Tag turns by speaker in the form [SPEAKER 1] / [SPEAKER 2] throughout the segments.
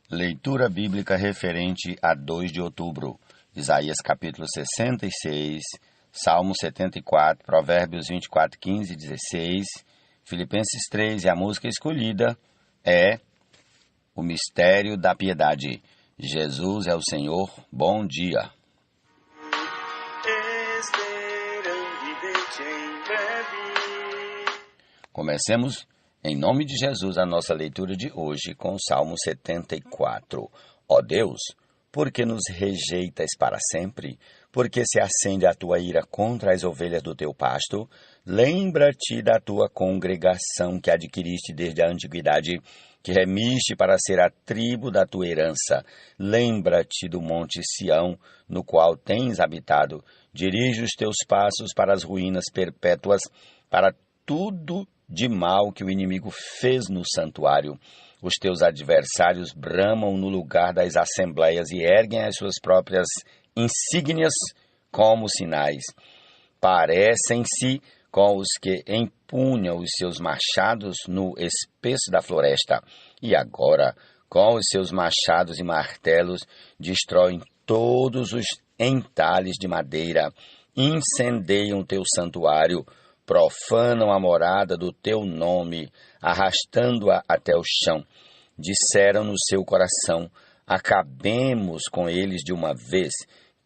[SPEAKER 1] Leitura bíblica referente a 2 de outubro, Isaías capítulo 66, Salmo 74, Provérbios 24, 15 e 16, Filipenses 3 e a música escolhida é O Mistério da Piedade. Jesus é o Senhor, bom dia. Comecemos em nome de Jesus a nossa leitura de hoje com o Salmo 74. Ó Deus, por que nos rejeitas para sempre? Por que se acende a tua ira contra as ovelhas do teu pasto? Lembra-te da tua congregação que adquiriste desde a antiguidade, que remiste para ser a tribo da tua herança. Lembra-te do monte Sião, no qual tens habitado. Dirige os teus passos para as ruínas perpétuas, para tudo de mal que o inimigo fez no santuário. Os teus adversários bramam no lugar das assembleias e erguem as suas próprias insígnias como sinais. Parecem-se com os que empunham os seus machados no espesso da floresta. E agora, com os seus machados e martelos, destroem todos os entalhes de madeira, incendeiam teu santuário, profanam a morada do teu nome, arrastando-a até o chão. Disseram no seu coração, acabemos com eles de uma vez.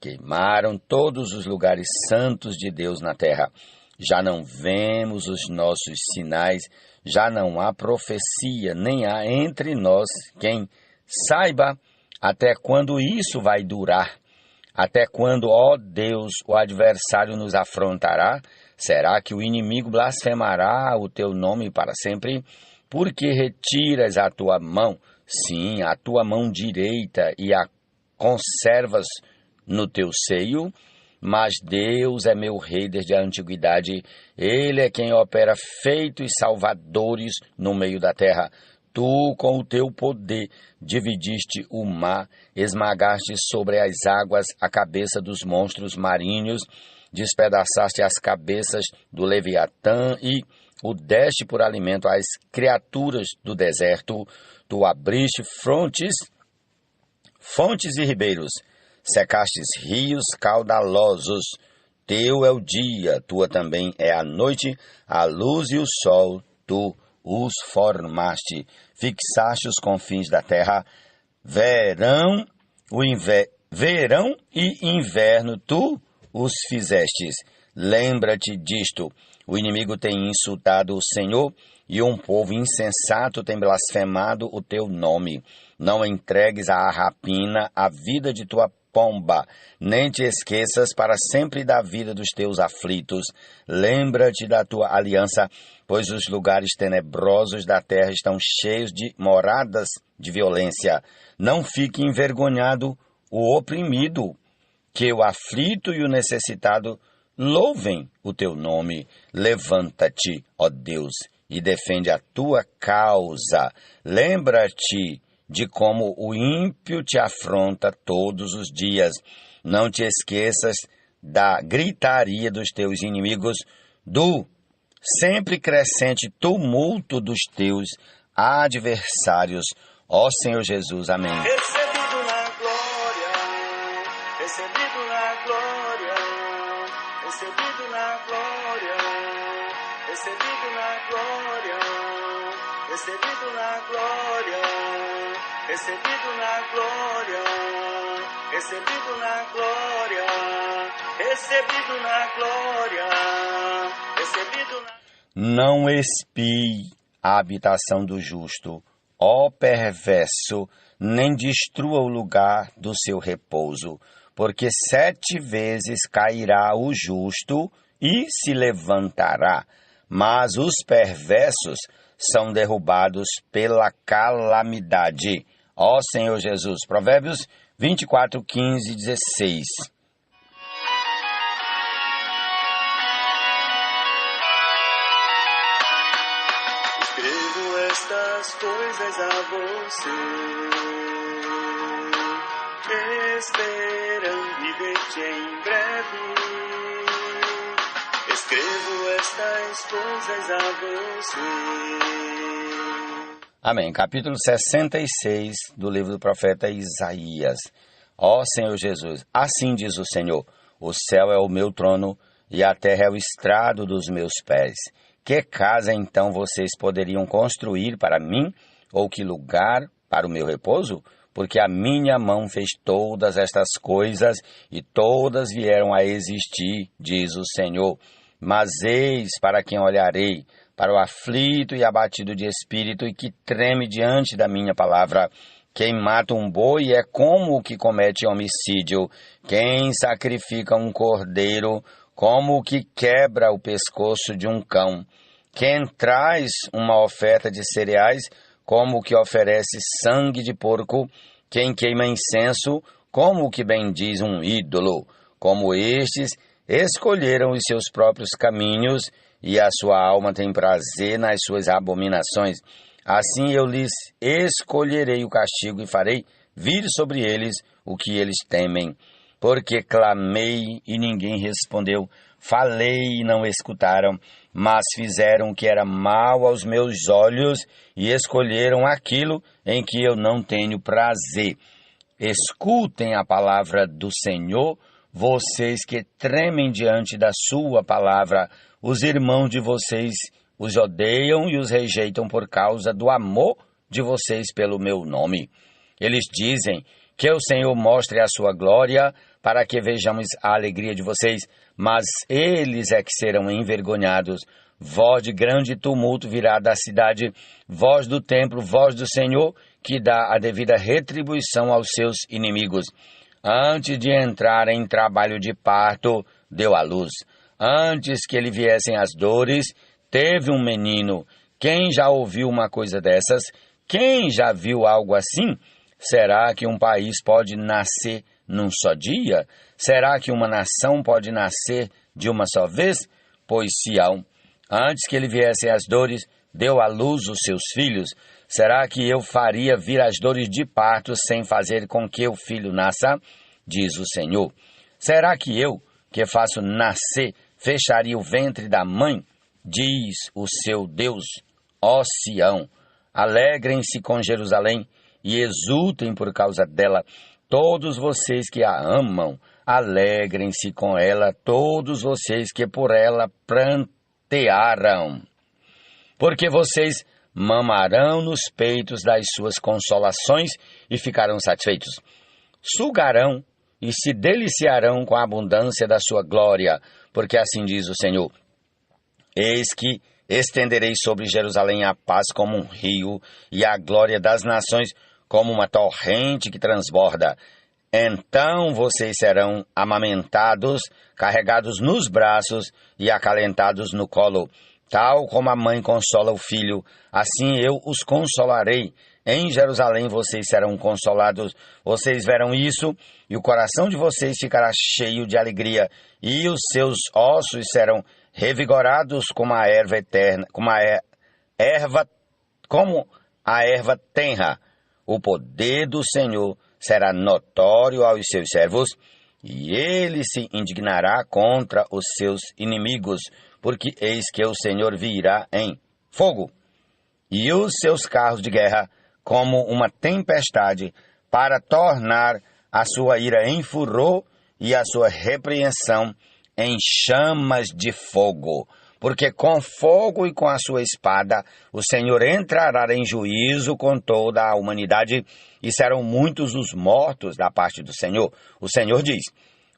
[SPEAKER 1] Queimaram todos os lugares santos de Deus na terra. Já não vemos os nossos sinais, já não há profecia, nem há entre nós quem saiba até quando isso vai durar. Até quando, ó Deus, o adversário nos afrontará? Será que o inimigo blasfemará o teu nome para sempre? Porque retiras a tua mão, sim, a tua mão direita, e a conservas no teu seio? Mas Deus é meu rei desde a antiguidade. Ele é quem opera feitos salvadores no meio da terra. Tu, com o teu poder, dividiste o mar, esmagaste sobre as águas a cabeça dos monstros marinhos, despedaçaste as cabeças do Leviatã e o deste por alimento às criaturas do deserto. Tu abriste fontes e ribeiros, secastes rios caudalosos. Teu é o dia, tua também é a noite, a luz e o sol, tu os formaste. Fixaste os confins da terra, verão e inverno, tu os fizestes. Lembra-te disto, o inimigo tem insultado o Senhor e um povo insensato tem blasfemado o teu nome. Não entregues à rapina a vida de tua pomba, nem te esqueças para sempre da vida dos teus aflitos. Lembra-te da tua aliança, pois os lugares tenebrosos da terra estão cheios de moradas de violência. Não fique envergonhado o oprimido, que o aflito e o necessitado louvem o teu nome. Levanta-te, ó Deus, e defende a tua causa. Lembra-te de como o ímpio te afronta todos os dias. Não te esqueças da gritaria dos teus inimigos, do sempre crescente tumulto dos teus adversários. Ó Senhor Jesus, amém.
[SPEAKER 2] Recebido na glória, recebido na glória, recebido na glória, recebido na glória, recebido na glória, recebido na glória, recebido na glória, recebido na glória, recebido na...
[SPEAKER 1] Não espie a habitação do justo, ó perverso, nem destrua o lugar do seu repouso, porque 7 vezes cairá o justo e se levantará, mas os perversos são derrubados pela calamidade. Ó Senhor Jesus. Provérbios 24, 15 e 16.
[SPEAKER 2] Escrevo estas coisas a você, esperando e ver-te em breve. Escrevo estas coisas a você.
[SPEAKER 1] Amém. Capítulo 66 do livro do profeta Isaías. Ó Senhor Jesus, assim diz o Senhor, o céu é o meu trono e a terra é o estrado dos meus pés. Que casa então vocês poderiam construir para mim, ou que lugar para o meu repouso? Porque a minha mão fez todas estas coisas e todas vieram a existir, diz o Senhor. Mas eis para quem olharei, para o aflito e abatido de espírito e que treme diante da minha palavra. Quem mata um boi é como o que comete homicídio. Quem sacrifica um cordeiro, como o que quebra o pescoço de um cão. Quem traz uma oferta de cereais, como o que oferece sangue de porco. Quem queima incenso, como o que bendiz um ídolo. Como estes escolheram os seus próprios caminhos, e a sua alma tem prazer nas suas abominações. Assim eu lhes escolherei o castigo e farei vir sobre eles o que eles temem. Porque clamei e ninguém respondeu, falei e não escutaram, mas fizeram o que era mal aos meus olhos e escolheram aquilo em que eu não tenho prazer. Escutem a palavra do Senhor, vocês que tremem diante da sua palavra. Os irmãos de vocês os odeiam e os rejeitam por causa do amor de vocês pelo meu nome. Eles dizem que o Senhor mostre a sua glória para que vejamos a alegria de vocês, mas eles é que serão envergonhados. Voz de grande tumulto virá da cidade, voz do templo, voz do Senhor, que dá a devida retribuição aos seus inimigos. Antes de entrar em trabalho de parto, deu à luz. Antes que lhe viessem as dores, teve um menino. Quem já ouviu uma coisa dessas? Quem já viu algo assim? Será que um país pode nascer num só dia? Será que uma nação pode nascer de uma só vez? Pois Sião, antes que lhe viessem as dores, deu à luz os seus filhos. Será que eu faria vir as dores de parto sem fazer com que o filho nasça? Diz o Senhor. Será que eu, que faço nascer, fecharia o ventre da mãe? Diz o seu Deus. Ó Sião, alegrem-se com Jerusalém e exultem por causa dela. Todos vocês que a amam, alegrem-se com ela, todos vocês que por ela prantearam. Porque vocês mamarão nos peitos das suas consolações e ficarão satisfeitos. Sugarão e se deliciarão com a abundância da sua glória, porque assim diz o Senhor. Eis que estenderei sobre Jerusalém a paz como um rio, e a glória das nações como uma torrente que transborda. Então vocês serão amamentados, carregados nos braços e acalentados no colo. Tal como a mãe consola o filho, assim eu os consolarei. Em Jerusalém vocês serão consolados. Vocês verão isso, e o coração de vocês ficará cheio de alegria, e os seus ossos serão revigorados como a erva eterna, como a erva tenra. O poder do Senhor será notório aos seus servos, e ele se indignará contra os seus inimigos, porque eis que o Senhor virá em fogo, e os seus carros de guerra como uma tempestade, para tornar a sua ira em furor e a sua repreensão em chamas de fogo. Porque com fogo e com a sua espada o Senhor entrará em juízo com toda a humanidade, e serão muitos os mortos da parte do Senhor. O Senhor diz: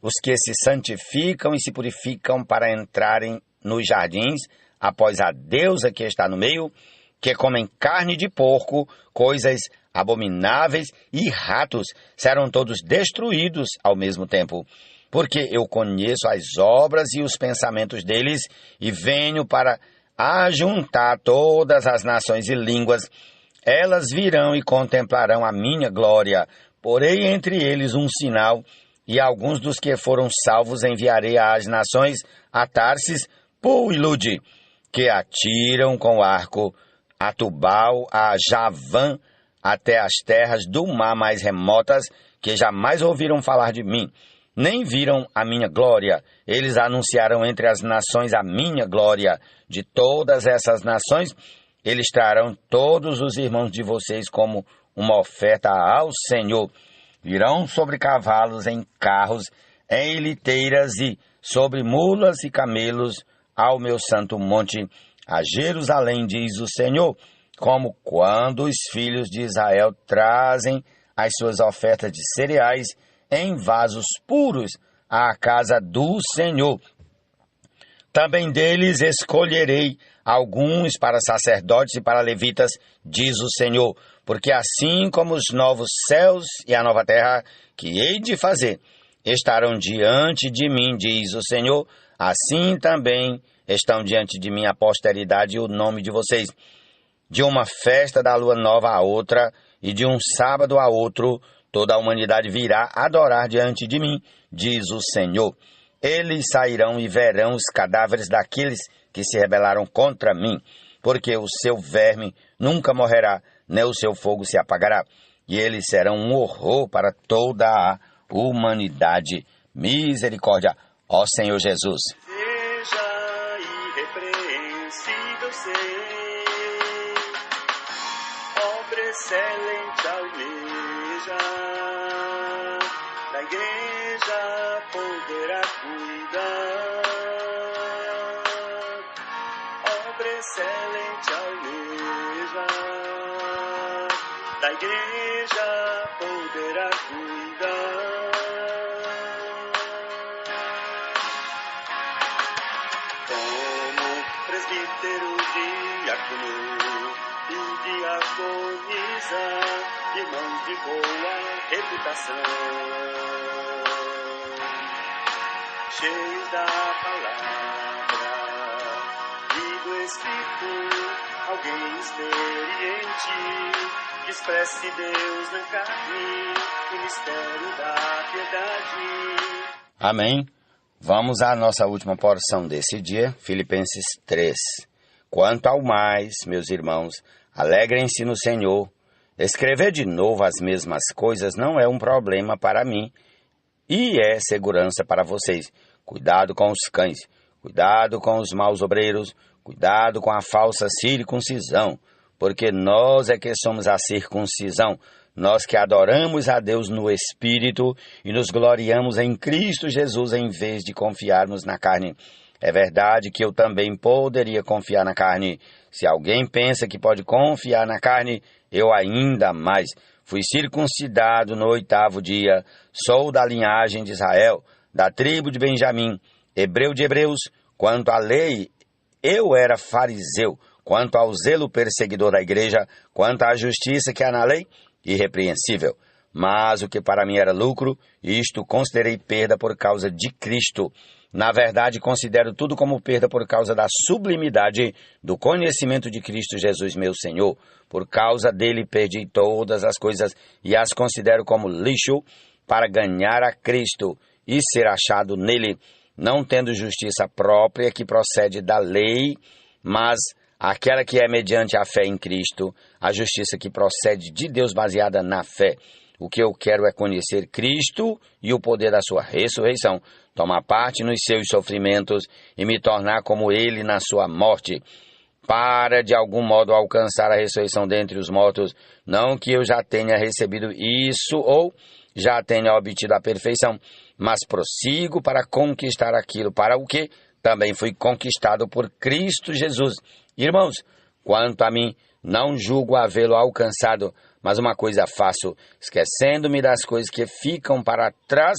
[SPEAKER 1] os que se santificam e se purificam para entrarem nos jardins, após a deusa que está no meio, que comem carne de porco, coisas abomináveis e ratos, serão todos destruídos ao mesmo tempo. Porque eu conheço as obras e os pensamentos deles, e venho para ajuntar todas as nações e línguas. Elas virão e contemplarão a minha glória. Porei entre eles um sinal, e alguns dos que foram salvos enviarei às nações, a Tarsis, Pul e Lude, que atiram com arco, a Tubal, a Javã, até as terras do mar mais remotas, que jamais ouviram falar de mim, nem viram a minha glória. Eles anunciaram entre as nações a minha glória. De todas essas nações, Eles trarão todos os irmãos de vocês como uma oferta ao Senhor. Virão sobre cavalos, em carros, em liteiras e sobre mulas e camelos ao meu santo monte, a Jerusalém, diz o Senhor, como quando os filhos de Israel trazem as suas ofertas de cereais em vasos puros à casa do Senhor. Também deles escolherei alguns para sacerdotes e para levitas, diz o Senhor, porque assim como os novos céus e a nova terra que hei de fazer estarão diante de mim, diz o Senhor, assim também estão diante de mim a posteridade e o nome de vocês. De uma festa da lua nova a outra e de um sábado a outro, toda a humanidade virá adorar diante de mim, diz o Senhor. Eles sairão e verão os cadáveres daqueles que se rebelaram contra mim, porque o seu verme nunca morrerá, nem o seu fogo se apagará, e eles serão um horror para toda a humanidade. Misericórdia, ó Senhor Jesus.
[SPEAKER 2] Seja irrepreensível ser, obra excelente almeja, da igreja poderá cuidar, obra excelente almeja, da igreja poderá cuidar. Como presbítero, diácono e diaconisa, irmãos de boa reputação, cheios da palavra e do Espírito, alguém experiente, que expresse Deus na carne, o mistério da piedade.
[SPEAKER 1] Amém. Vamos à nossa última porção desse dia, Filipenses 3. Quanto ao mais, meus irmãos, alegrem-se no Senhor. Escrever de novo as mesmas coisas não é um problema para mim e é segurança para vocês. Cuidado com os cães, cuidado com os maus obreiros, cuidado com a falsa circuncisão, porque nós é que somos a circuncisão, nós que adoramos a Deus no Espírito e nos gloriamos em Cristo Jesus em vez de confiarmos na carne. É verdade que eu também poderia confiar na carne. Se alguém pensa que pode confiar na carne, eu ainda mais. Fui circuncidado no 8º dia, sou da linhagem de Israel, da tribo de Benjamim, hebreu de hebreus. Quanto à lei, eu era fariseu. Quanto ao zelo perseguidor da igreja, quanto à justiça que há na lei, irrepreensível. Mas o que para mim era lucro, isto considerei perda por causa de Cristo. Na verdade, considero tudo como perda por causa da sublimidade do conhecimento de Cristo Jesus, meu Senhor. Por causa dele perdi todas as coisas e as considero como lixo para ganhar a Cristo e ser achado nele, não tendo justiça própria que procede da lei, mas aquela que é mediante a fé em Cristo, a justiça que procede de Deus baseada na fé. O que eu quero é conhecer Cristo e o poder da sua ressurreição, tomar parte nos seus sofrimentos e me tornar como ele na sua morte, para de algum modo alcançar a ressurreição dentre os mortos, não que eu já tenha recebido isso ou já tenha obtido a perfeição, mas prossigo para conquistar aquilo para o que também fui conquistado por Cristo Jesus. Irmãos, quanto a mim, não julgo havê-lo alcançado, mas uma coisa faço, esquecendo-me das coisas que ficam para trás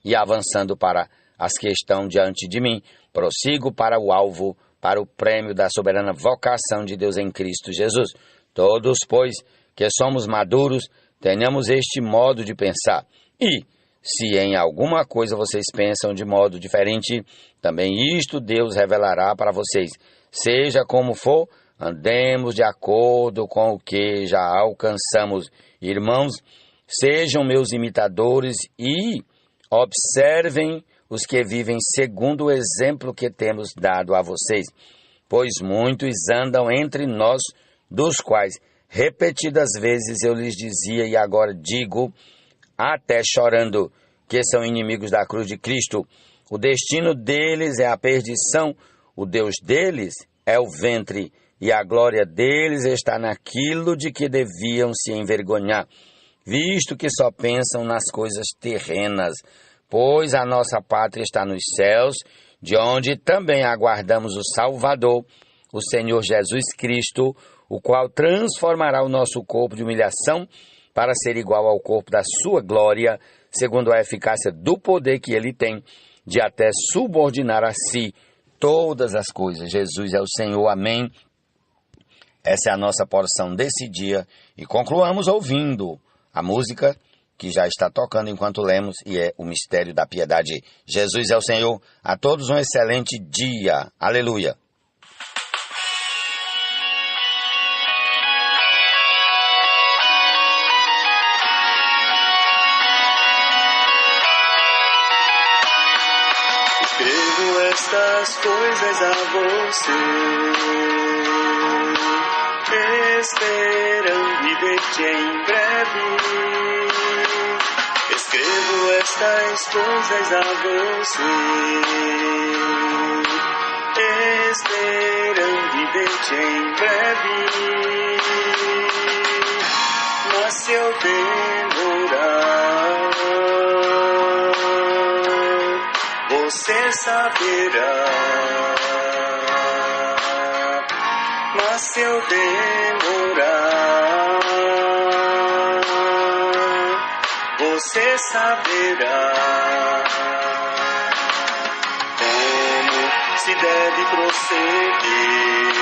[SPEAKER 1] e avançando para as que estão diante de mim, prossigo para o alvo, para o prêmio da soberana vocação de Deus em Cristo Jesus. Todos, pois, que somos maduros, tenhamos este modo de pensar. E, se em alguma coisa vocês pensam de modo diferente, também isto Deus revelará para vocês. Seja como for, andemos de acordo com o que já alcançamos. Irmãos, sejam meus imitadores e observem os que vivem segundo o exemplo que temos dado a vocês. Pois muitos andam entre nós, dos quais repetidas vezes eu lhes dizia e agora digo, até chorando, que são inimigos da cruz de Cristo. O destino deles é a perdição, o Deus deles é o ventre, e a glória deles está naquilo de que deviam se envergonhar, visto que só pensam nas coisas terrenas, pois a nossa pátria está nos céus, de onde também aguardamos o Salvador, o Senhor Jesus Cristo, o qual transformará o nosso corpo de humilhação para ser igual ao corpo da sua glória, segundo a eficácia do poder que ele tem, de até subordinar a si todas as coisas. Jesus é o Senhor, amém. Essa é a nossa porção desse dia e concluamos ouvindo a música que já está tocando enquanto lemos e é o mistério da piedade. Jesus é o Senhor. A todos um excelente dia. Aleluia.
[SPEAKER 2] Escrevo estas coisas a você, esperando e ver-te em breve. Escrevo estas coisas a você, esperando e ver-te em breve. Mas se eu demorar, você saberá. Mas se eu demorar, você saberá como se deve proceder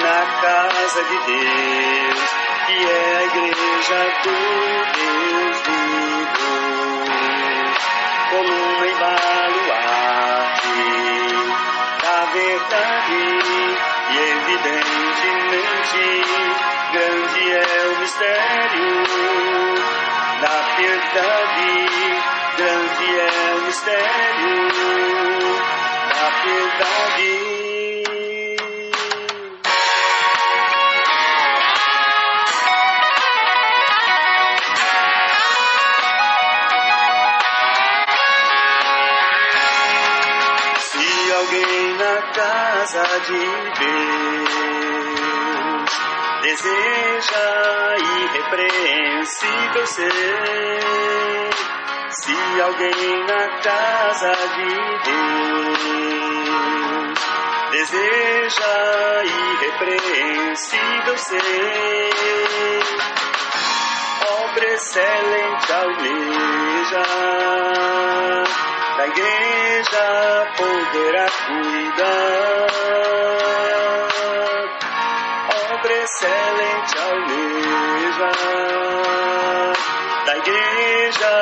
[SPEAKER 2] na casa de Deus, que é a igreja do Deus vivo, coluna e baluarte da verdade, e evidentemente grande é o mistério da piedade, grande é o mistério da piedade. Se alguém na casa de Deus deseja irrepreensível ser, se alguém na casa de Deus deseja irrepreensível ser, obra excelente almeja, da igreja poderá cuidar, obra excelente almeja, da igreja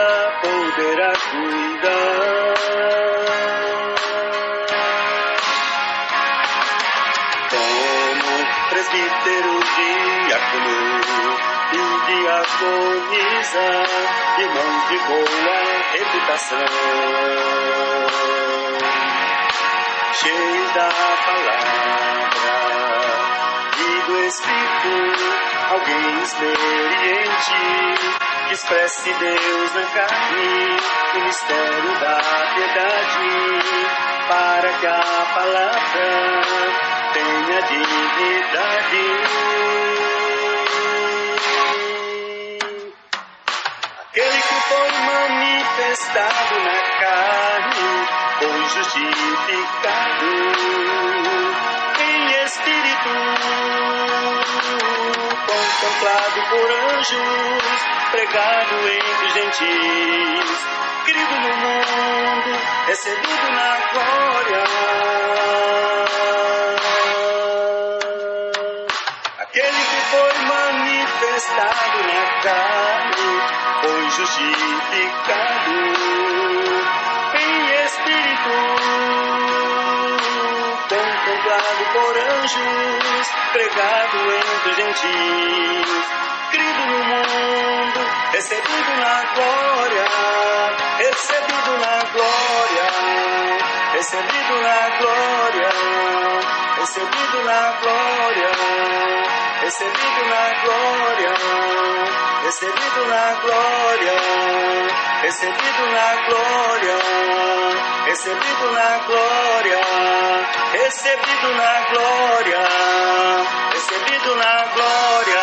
[SPEAKER 2] poderá cuidar. Como presbítero, diácono e diaconiza, irmãos de boa reputação, cheios da palavra e do Espírito, alguém experiente, que expresse Deus na carne, o mistério da piedade, para que a palavra tenha dignidade. Aquele que foi manifestado na carne, foi justificado em espírito, contemplado por anjos, pregado entre os gentis, crido no mundo, recebido na glória. Aquele que foi manifestado na carne, foi justificado em espírito, contemplado por anjos, pregado entre os gentis, crido no mundo, recebido na glória, recebido na glória, recebido na glória, recebido na glória, recebido na glória, recebido na glória, recebido na glória, recebido na glória, recebido na glória, recebido na glória.